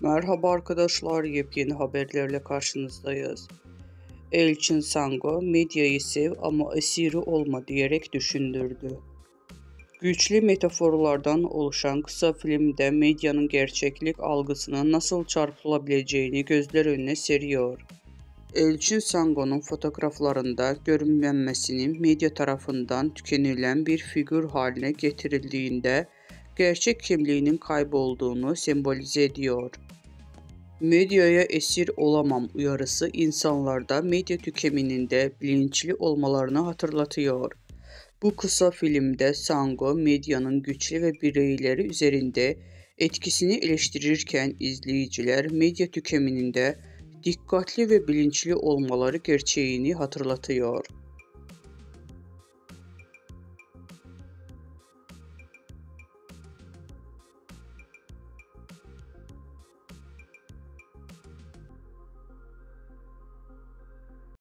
Merhaba arkadaşlar, yepyeni haberlerle karşınızdayız. Elçin Sango, medyayı sev ama esiri olma diyerek düşündürdü. Güçlü metaforlardan oluşan kısa filmde medyanın gerçeklik algısının nasıl çarpılabileceğini gözler önüne seriyor. Elçin Sango'nun fotoğraflarında görünmemesinin medya tarafından tükenilen bir figür haline getirildiğinde gerçek kimliğinin kaybolduğunu sembolize ediyor. Medyaya esir olamam uyarısı insanlarda medya tüketiminde bilinçli olmalarını hatırlatıyor. Bu kısa filmde Sango medyanın güçlü ve bireyleri üzerinde etkisini eleştirirken izleyiciler medya tüketiminde dikkatli ve bilinçli olmaları gerçeğini hatırlatıyor.